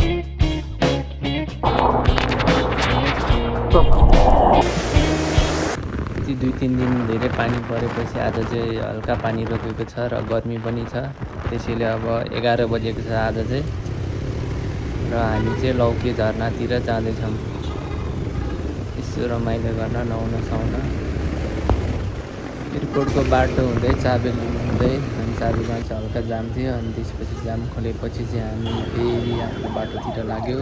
2-3 दिन धेरै पानी परेपछि आज चाहिँ हल्का पानी रोकेको छ र गर्मी पनि छ। त्यसैले अब 11 बजेको छ आज चाहिँ, र हामी चाहिँ लौके झरनातिर जाँदैछौँ यसो रमाइलो गर्न, नुहाउन सुहाउन। एयरपोर्टको बाटो हुँदै चाबेली हुँदै, अनि चाबेलीमा चाहिँ हल्का जाम थियो, अनि त्यसपछि जाम खोलेपछि चाहिँ हामी फेरि आफ्नो बाटोतिर लाग्यो।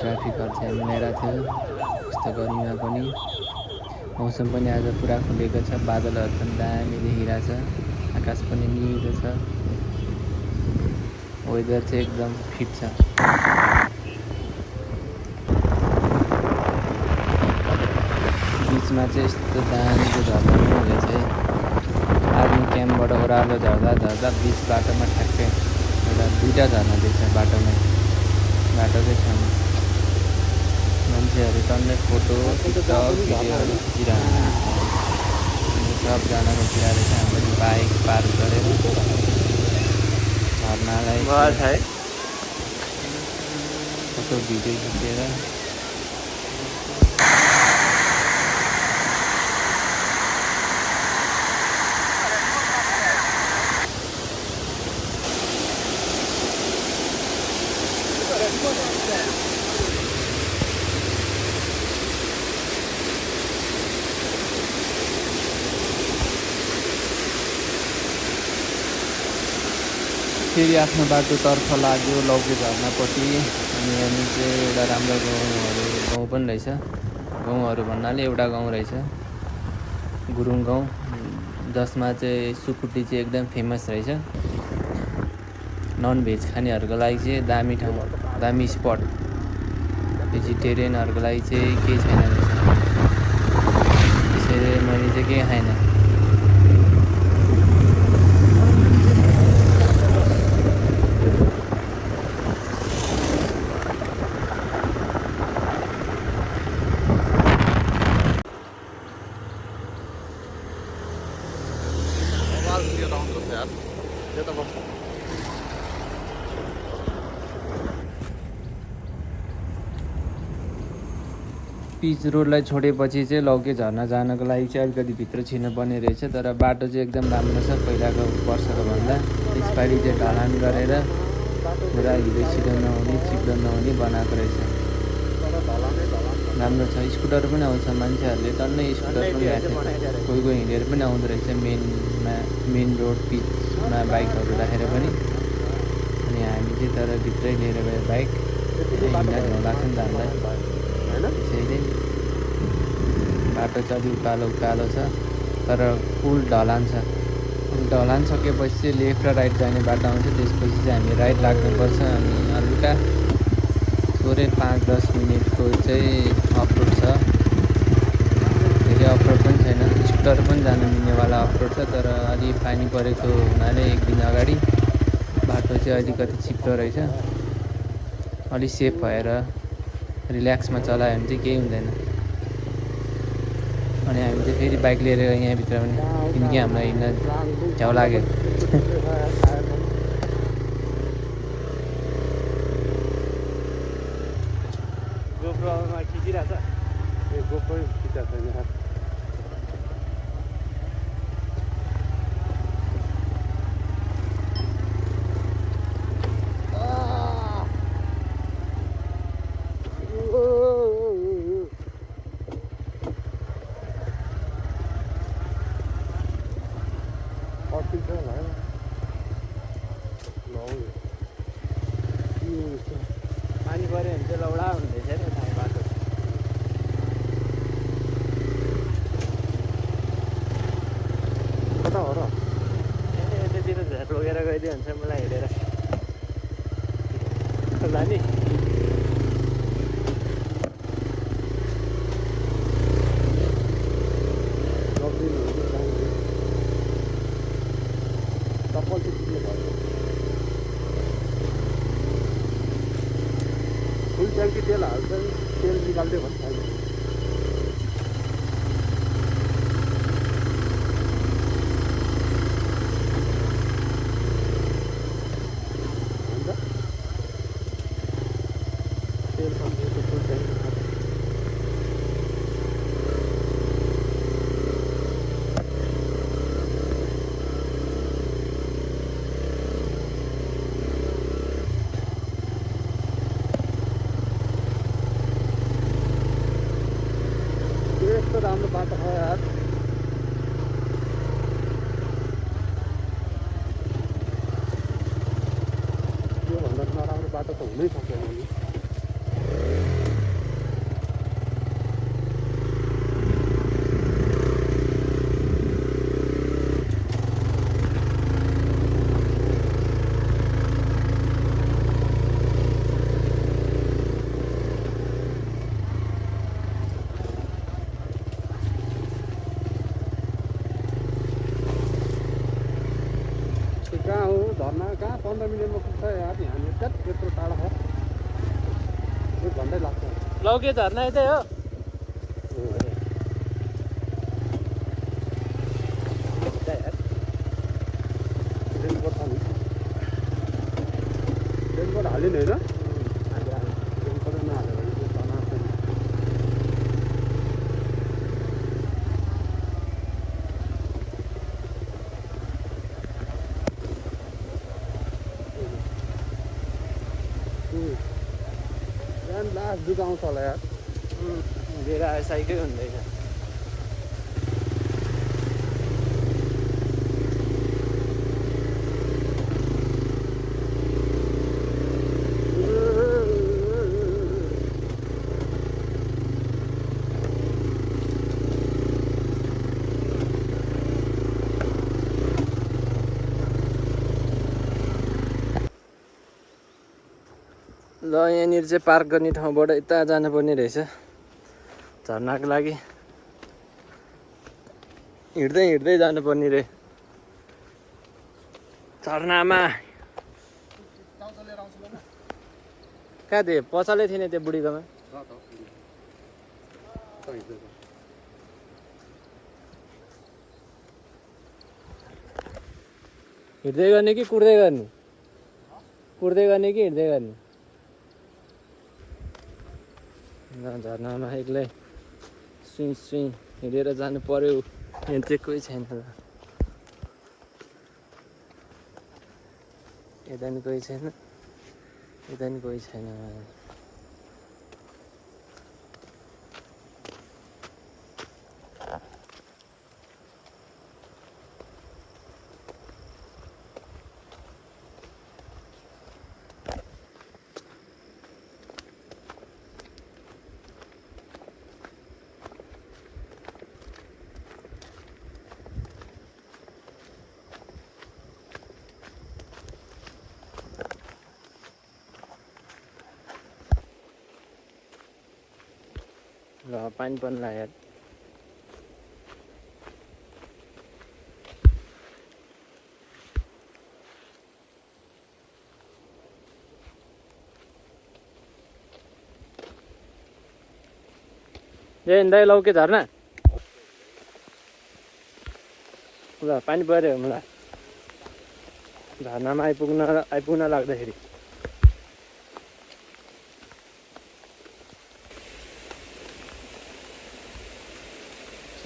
ट्राफिकहरू चाहिँ मिलाएर थियो यस्तो गर्मीमा पनि। मौसम पनि आज पुरा खुलेको छ, बादलहरू पनि दामी देखिरहेछ, आकाश पनि निलो छ, वेदर चाहिँ एकदम फिट छ। बिचमा चाहिँ यस्तो दामीको झर्ना पनि रहेछ है। आर्मी क्याम्पबाट ओह्रालो झर्दा झर्दा बिच बाटोमा ठ्याक्कै एउटा 2टा झर्ना देख्छ बाटोमै, बाटोकै छेउमा। मान्छेहरू टन्नै फोटो टिकटक भिडियोहरू खिचिरहेको सबजना खिचिरहेको छ। हाम्रो बाइक पार्क गरेर झर्नालाई फोटो भिडियो खिचेर फेरि आफ्नो बाटोतर्फ लाग्यो लौके झर्नापट्टि। अनि यहाँ चाहिँ एउटा राम्रो गाउँ पनि रहेछ। गाउँहरू भन्नाले एउटा गाउँ रहेछ, गुरुङ गाउँ, जसमा चाहिँ सुकुटी चाहिँ एकदम फेमस रहेछ। नन भेज खानेहरूको लागि चाहिँ दामी ठाउँ, दामी स्पट। भेजिटेरियनहरूको लागि चाहिँ केही छैन रहेछ। त्यसैले मैले चाहिँ केही खाइनँ। पिच रोडलाई छोडेपछि चाहिँ लौके झर्ना जानको लागि चाहिँ अलिकति भित्र छिर्नुपर्ने रहेछ, तर बाटो चाहिँ एकदम राम्रो छ पहिलाको वर्षको भन्दा। यसपालि चाहिँ ढलान गरेर पुरा हिँड्दै छिटो नहुने चिप्लो नहुने बनाएको रहेछ, राम्रो छ। स्कुटर पनि आउँछ, मान्छेहरूले टन्नै स्कुटर पनि राखेको, कोही कोही हिँडेर पनि आउँदो रहेछ मेन रोड पिचमा बाइकहरू राखेर पनि। अनि हामी चाहिँ तर भित्रै लिएर गयो बाइक, हिँड्दा ढिलो लाग्छ नि त हामीलाई। त्यसैले बाटो चाहिँ अलिक उकालो छ, तर फुल ढलान छ। ढलान सकेपछि चाहिँ लेफ्ट र राइट जाने बाटो आउँछ, त्यसपछि चाहिँ हामी राइट लाग्नुपर्छ। अनि हल्का थोरै 5-10 मिनटको चाहिँ अफरोड छ, धेरै अफरोड पनि छैन, स्कुटर पनि जानु मिल्नेवाला अफरोड छ। तर अलि पानी परेको हुनाले 1 दिन अगाडि बाटो चाहिँ अलिकति चिप्लो रहेछ। अलि सेफ भएर रिल्याक्समा चलायो भने चाहिँ केही हुँदैन। अनि हामी चाहिँ फेरि बाइक लिएर यहाँभित्र पनि, किनकि हामीलाई हिँड्न झ्याउ लाग्यो। गोप्रोमा खिचिरहेछ, गोप्रो खिचिरहेछ। पानी पऱ्यो भने चाहिँ लौडा हुँदैछ नि थाहा बाटो। कता हो र? यतातिर रोकेर गइदियो हुन्छ मलाई हेरेर जाने। फुल ट्याङ्की तेल हाल्छ, तेल निकाल्दै भन्छ। तेल पम्पको फुल ट्याङ्क यस्तो राम्रो बाटो छ यार। योभन्दा नराम्रो बाटो त हुनै सक्दैन नि। कहाँ हो झर्ना कहाँ 15 मिनटमा पुग्छ यार। यहाँनिर त्यत्रो यत्रो टाढा छ, 1 घन्टै लाग्छ। लौके झर्ना यतै हो। रेनकोट छ नि, रेनकोट हाल्यो नि होइन। रेनकोटै नहाल्यो भने चाहिँ झर्ना आउँदैन। बिहान लास्ट दुध आउँछ होला यार। लिएर आए साइकै हुँदैन। ल यहाँनिर चाहिँ पार्क गर्ने ठाउँबाट यता जानुपर्ने रहेछ झर्नाको लागि। हिँड्दै हिँड्दै जानुपर्ने रे झर्नामा। कहाँ थिए? पसलै थिएन त्यो बुढीकोमा। हिँड्दै गर्ने कि कुद्दै गर्ने? कुद्दै गर्ने कि हिँड्दै गर्ने? झर्नामा एक्लै सुई सुई हिँडेर जानु पर्यो। यहाँ चाहिँ कोही छैन ल, यता नि कोही छैन, यता नि कोही छैन। ल पानी पनि लाग्यो। ए हिँड्दै लौके झर्ना। ल पानी पऱ्यो मलाई झर्नामा आइपुग्न लाग्दाखेरि।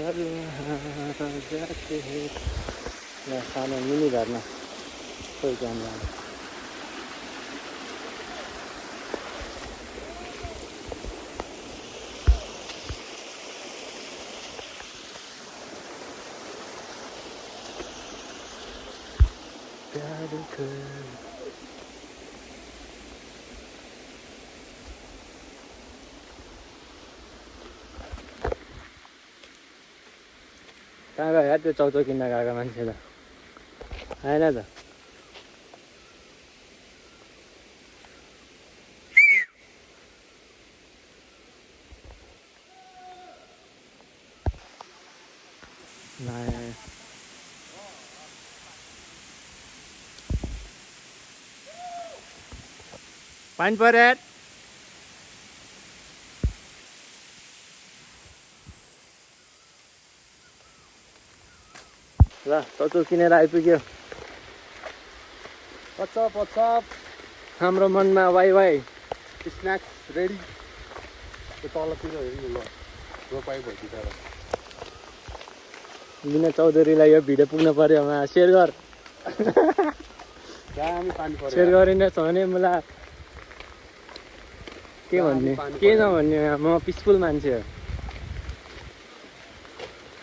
जाते हैं सानो मिनी झर्ना कोही काम लाग्यो। प्यार कर कहाँ गयो त्यो चौचौ किन्न गएको मान्छे त आएन त। पानी पऱ्यो ल चौचौ किनेर आइपुग्यो। पच्चप हाम्रो मनमा वाइ वाइ स्न्याक्स रेडी त्यो तलतिर हेर्नु ल रोपाइ भइदिएर विनय चौधरीलाई यो भिडियो पुग्न पर्यो सेयर गर दामी पानी पर्यो सेयर गरिनेछ भने मलाई के भन्ने के नभन्ने म पिसफुल मान्छे हो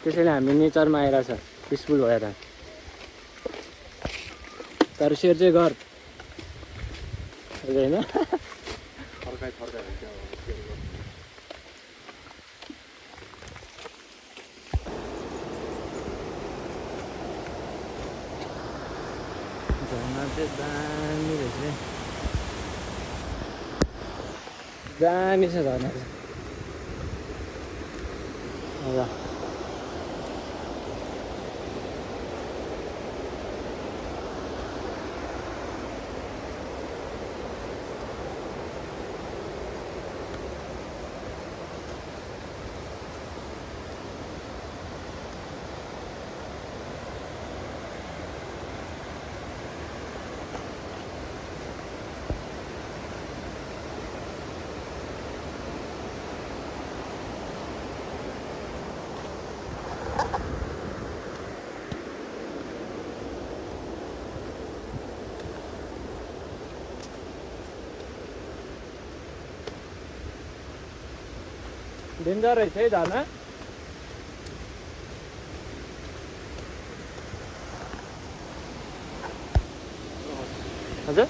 त्यसैले हामी नेचरमा आइरहेछ पिसफुल भएर तर सेयर चाहिँ गर होइन थर्काइ झर्ना चाहिँ दामी रहेछ दामी छ झर्ना चाहिँ ल डेन्जर रहेछ है झर्ना हजुर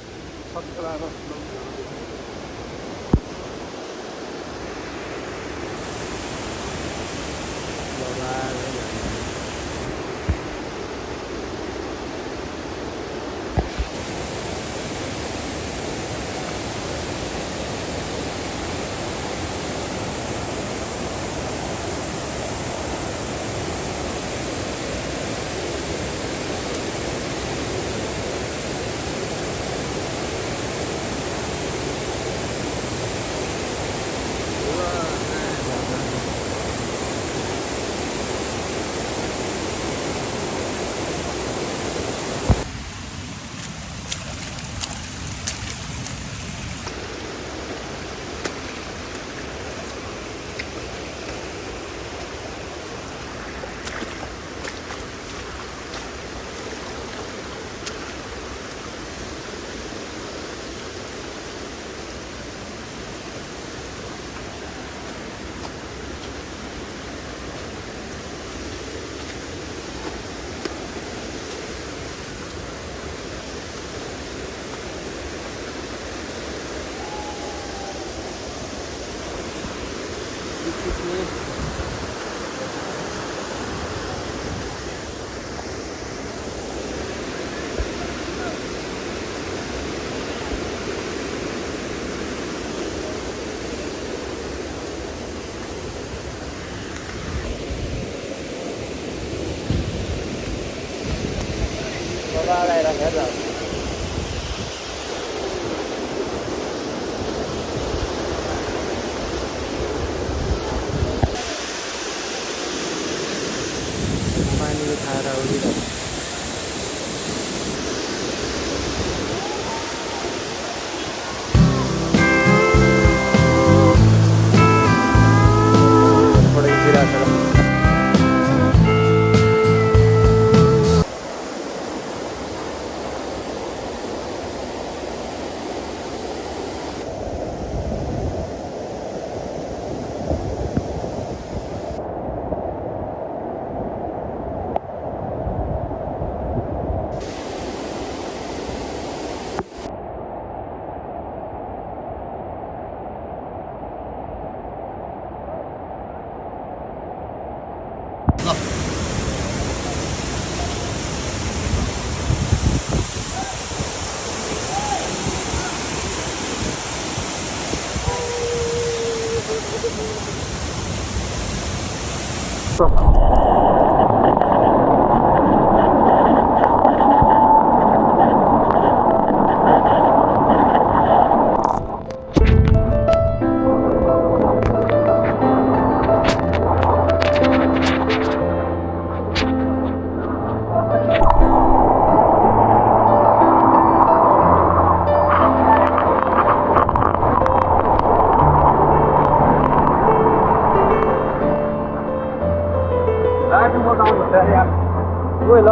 पानीले खाएर उडिरहेको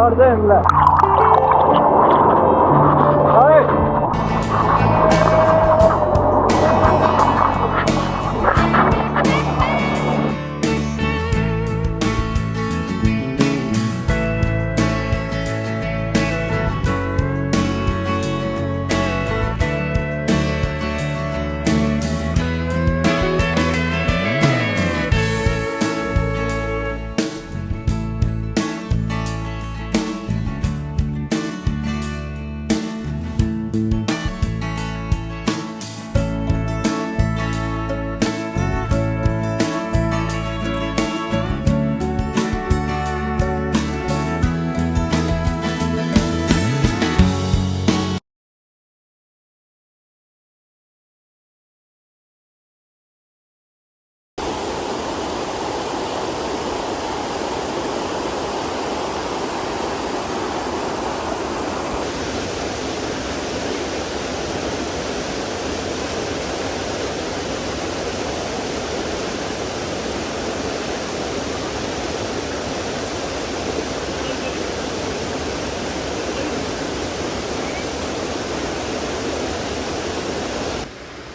लड्छ हामीलाई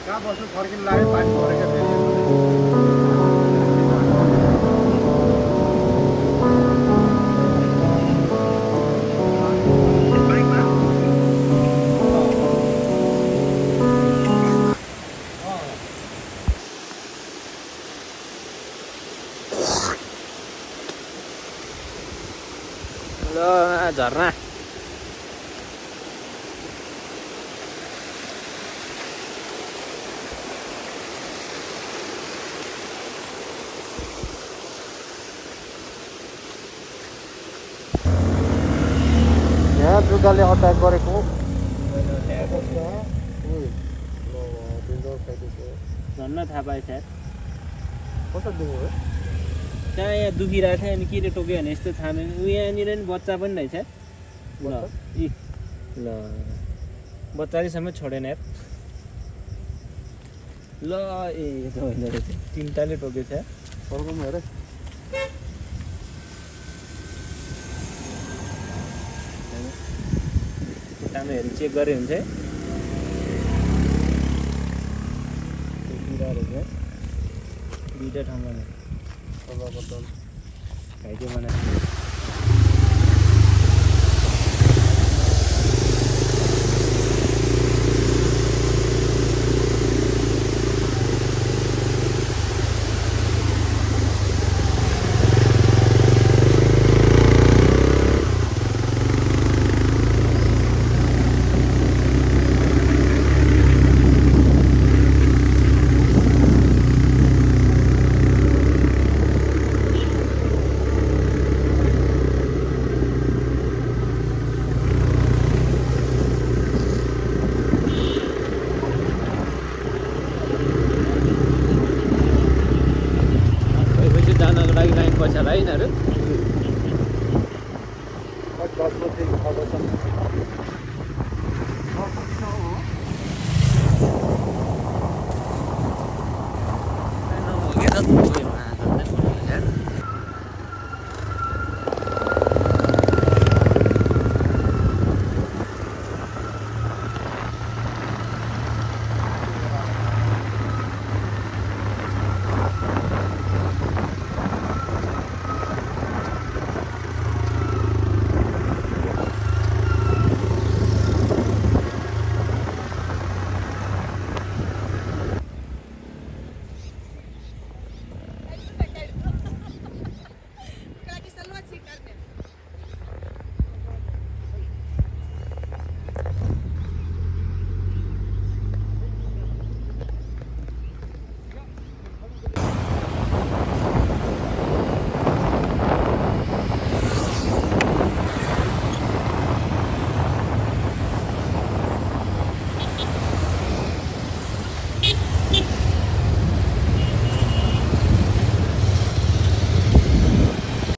कहाँ बस्नु फर्किनु लाग्यो पानी परेको फेरि ल झर्ना यहाँ जुत्ताले अट्याक गरेको झन्न थाहा पाएछ कस्तो दुख्यो है कहाँ यहाँ दुखिरहेको थियो अनि केले टोक्यो भने यस्तो थाहा नै उ यहाँनिर नि बच्चा पनि रहेछ ल इ ल बच्चाले समेत छोडेन यार ल ए यो त होइन रहेछ तिनवटाले टोकेछ फर्काउनु हेरे खुट्टामा हेरी चेक गरे हुन्छ है रहेछ दुईवटा ठाउँमा घाइते बनाएको जानको लागि लाइन पर्छ होला है यिनीहरू 10 बजे